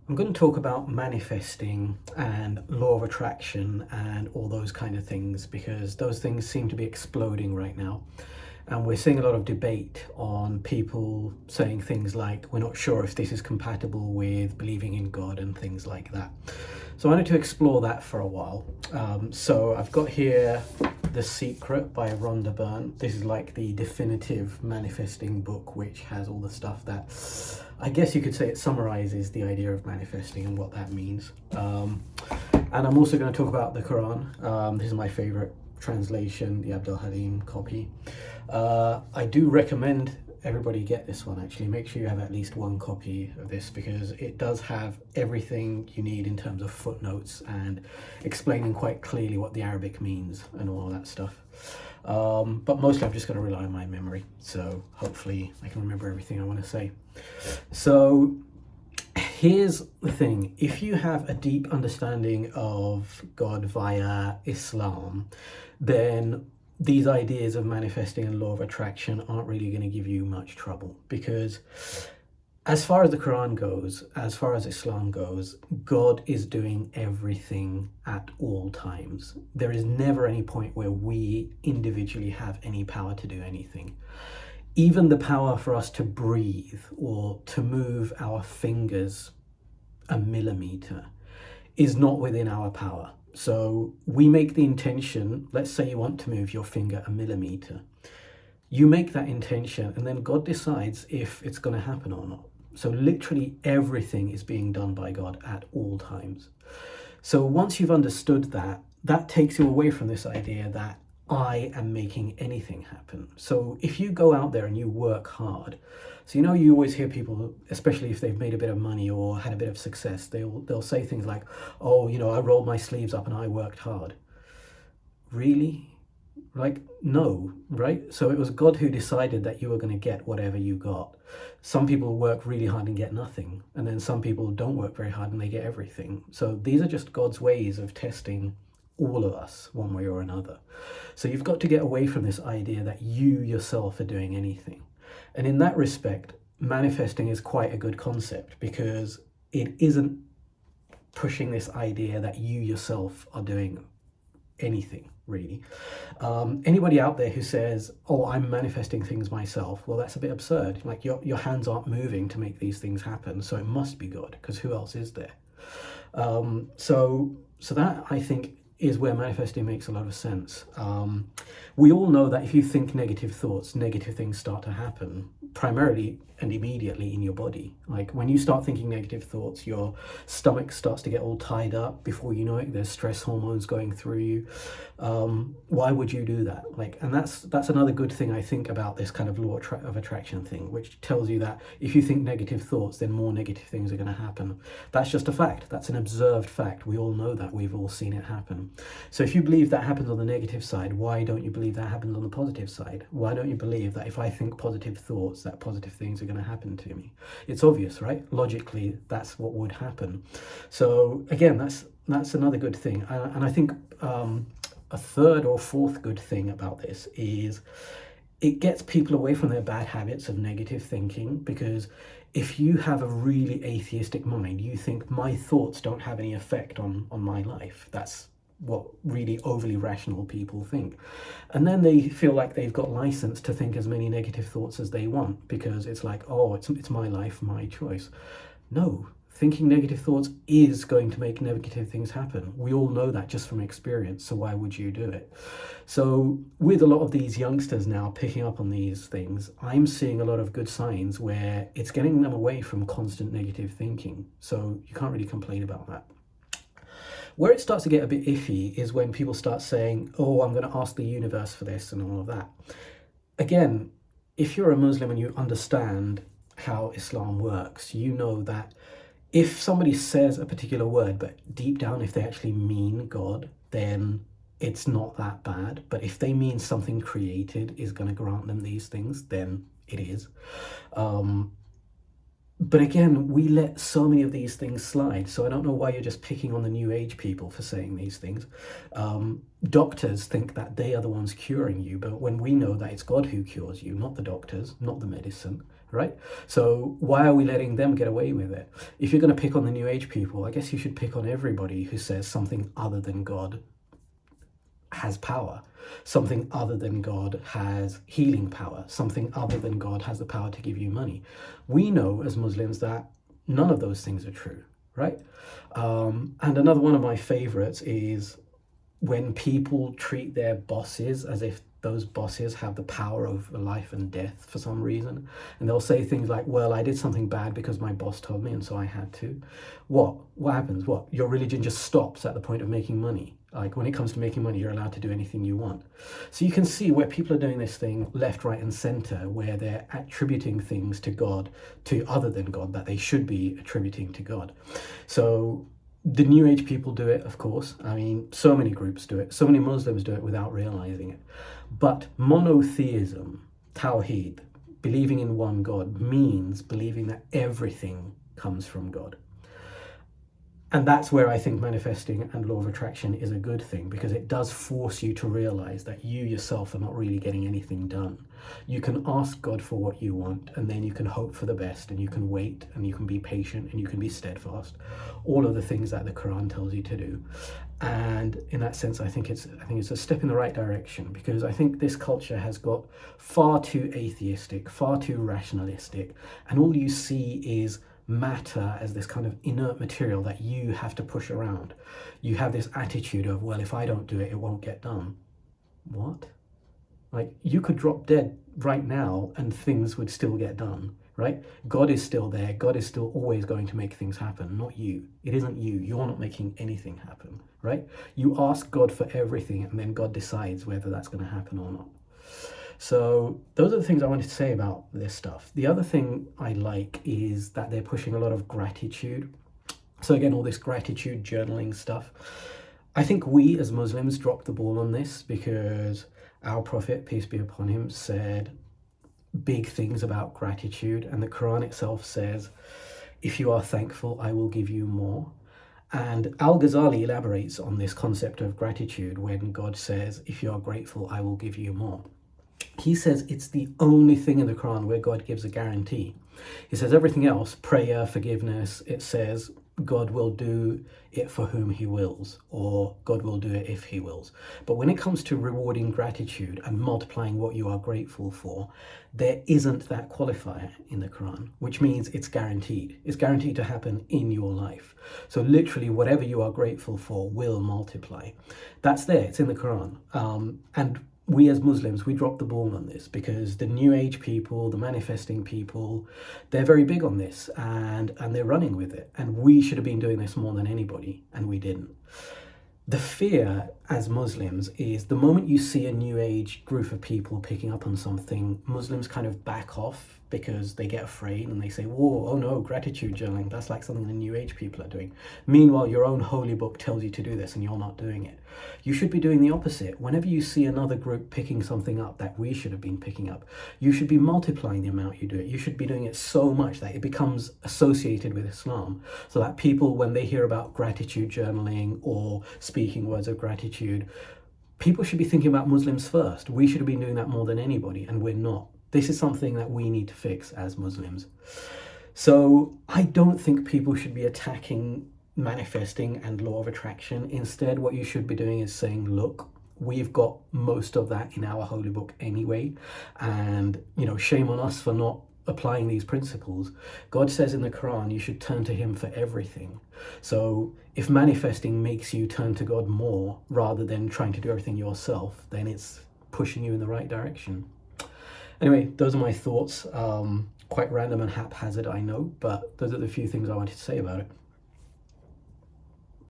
I'm going to talk about manifesting and law of attraction and all those kind of things because those things seem to be exploding right now. And we're seeing a lot of debate on people saying things like, we're not sure if this is compatible with believing in God and things like that. So I wanted to explore that for a while. So I've got here The Secret by Rhonda Byrne. This is like the definitive manifesting book, which has all the stuff that I guess you could say it summarizes the idea of manifesting and what that means. And I'm also going to talk about the Quran. This is my favorite translation, the Abdul Halim copy. I do recommend everybody get this one. Actually, make sure you have at least one copy of this because it does have everything you need in terms of footnotes and explaining quite clearly what the Arabic means and all of that stuff. But mostly I'm just going to rely on my memory, so hopefully I can remember everything I want to say. So here's the thing: if you have a deep understanding of God via Islam, then these ideas of manifesting and law of attraction aren't really going to give you much trouble, because as far as the Quran goes, as far as Islam goes, God is doing everything at all times. There is never any point where we individually have any power to do anything. Even the power for us to breathe or to move our fingers a millimeter is not within our power. So we make the intention. Let's say you want to move your finger a millimeter. You make that intention and then God decides if it's going to happen or not. So literally everything is being done by God at all times. So once you've understood that, that takes you away from this idea that I am making anything happen. So if you go out there and you work hard, so you always hear people, especially if they've made a bit of money or had a bit of success, they'll say things like, oh, I rolled my sleeves up and I worked hard. Really? Like, no, right? So it was God who decided that you were going to get whatever you got. Some people work really hard and get nothing, and then some people don't work very hard and they get everything. So these are just God's ways of testing all of us one way or another. So you've got to get away from this idea that you yourself are doing anything. And in that respect, manifesting is quite a good concept because it isn't pushing this idea that you yourself are doing anything, really. Anybody out there who says, oh, I'm manifesting things myself, well, that's a bit absurd. Like your hands aren't moving to make these things happen, so it must be God, because who else is there? So that, I think, is where manifesting makes a lot of sense. We all know that if you think negative thoughts, negative things start to happen, primarily and immediately in your body. Like when you start thinking negative thoughts, your stomach starts to get all tied up. Before you know it, there's stress hormones going through you. Why would you do that? And that's another good thing I think about this kind of law of attraction thing, which tells you that if you think negative thoughts, then more negative things are going to happen. That's just a fact. That's an observed fact. We all know that. We've all seen it happen. So if you believe that happens on the negative side, why don't you believe that happens on the positive side? Why don't you believe that if I think positive thoughts, that positive things are going to happen to me? It's obvious, right? Logically, that's what would happen. So again, that's another good thing. And I think a third or fourth good thing about this is it gets people away from their bad habits of negative thinking, because if you have a really atheistic mind, you think my thoughts don't have any effect on my life. That's what really overly rational people think. And then they feel like they've got license to think as many negative thoughts as they want, because it's like, oh, it's my life, my choice. No, thinking negative thoughts is going to make negative things happen. We all know that just from experience, so why would you do it? So with a lot of these youngsters now picking up on these things, I'm seeing a lot of good signs where it's getting them away from constant negative thinking. So you can't really complain about that. Where it starts to get a bit iffy is when people start saying, oh, I'm going to ask the universe for this and all of that. Again, if you're a Muslim and you understand how Islam works, you know that if somebody says a particular word, but deep down, if they actually mean God, then it's not that bad. But if they mean something created is going to grant them these things, then it is. But again, we let so many of these things slide. So I don't know why you're just picking on the new age people for saying these things. Doctors think that they are the ones curing you, but when we know that it's God who cures you, not the doctors, not the medicine, right? So why are we letting them get away with it? If you're going to pick on the New Age people, I guess you should pick on everybody who says something other than God has power. Something other than God has healing power. Something other than God has the power to give you money. We know as Muslims that none of those things are true, right? And another one of my favorites is when people treat their bosses as if those bosses have the power over life and death for some reason. And they'll say things like, well, I did something bad because my boss told me and so I had to. What happens? Your religion just stops at the point of making money. Like when it comes to making money, you're allowed to do anything you want. So you can see where people are doing this thing left, right, and center, where they're attributing things to God, to other than God, that they should be attributing to God. So the New Age people do it, of course. I mean, so many groups do it. So many Muslims do it without realizing it. But monotheism, Tawheed, believing in one God, means believing that everything comes from God. And that's where I think manifesting and law of attraction is a good thing, because it does force you to realize that you yourself are not really getting anything done. You can ask God for what you want, and then you can hope for the best, and you can wait, and you can be patient, and you can be steadfast. All of the things that the Quran tells you to do. And in that sense, I think it's a step in the right direction, because I think this culture has got far too atheistic, far too rationalistic, and all you see is matter as this kind of inert material that you have to push around. You have this attitude of, well, if I don't do it, it won't get done. What? Like, you could drop dead right now and things would still get done, right? God is still there. God is still always going to make things happen, not you. It isn't you. You're not making anything happen, right? You ask God for everything and then God decides whether that's going to happen or not. So those are the things I wanted to say about this stuff. The other thing I like is that they're pushing a lot of gratitude. So again, all this gratitude journaling stuff. I think we as Muslims dropped the ball on this, because our Prophet, peace be upon him, said big things about gratitude. And the Quran itself says, if you are thankful, I will give you more. And Al-Ghazali elaborates on this concept of gratitude when God says, if you are grateful, I will give you more. He says it's the only thing in the Quran where God gives a guarantee. He says everything else, prayer, forgiveness, it says God will do it for whom he wills, or God will do it if he wills. But when it comes to rewarding gratitude and multiplying what you are grateful for, there isn't that qualifier in the Quran, which means it's guaranteed. It's guaranteed to happen in your life. So literally whatever you are grateful for will multiply. That's there, it's in the Quran. And we as Muslims, we dropped the ball on this, because the New Age people, the manifesting people, they're very big on this and they're running with it. And we should have been doing this more than anybody, and we didn't. The fear as Muslims is the moment you see a New Age group of people picking up on something, Muslims kind of back off because they get afraid and they say, whoa, oh no, gratitude journaling, that's like something the New Age people are doing. Meanwhile, your own holy book tells you to do this and you're not doing it. You should be doing the opposite. Whenever you see another group picking something up that we should have been picking up, you should be multiplying the amount you do it. You should be doing it so much that it becomes associated with Islam, so that people, when they hear about gratitude journaling or speaking words of gratitude, people should be thinking about Muslims first. We should have been doing that more than anybody, and we're not. This is something that we need to fix as Muslims. So I don't think people should be attacking manifesting and law of attraction. Instead, what you should be doing is saying, look, we've got most of that in our holy book anyway, and shame on us for not applying these principles. God says in the Quran you should turn to him for everything. So if manifesting makes you turn to God more rather than trying to do everything yourself, then it's pushing you in the right direction. Anyway, those are my thoughts. Quite random and haphazard, I know, but those are the few things I wanted to say about it.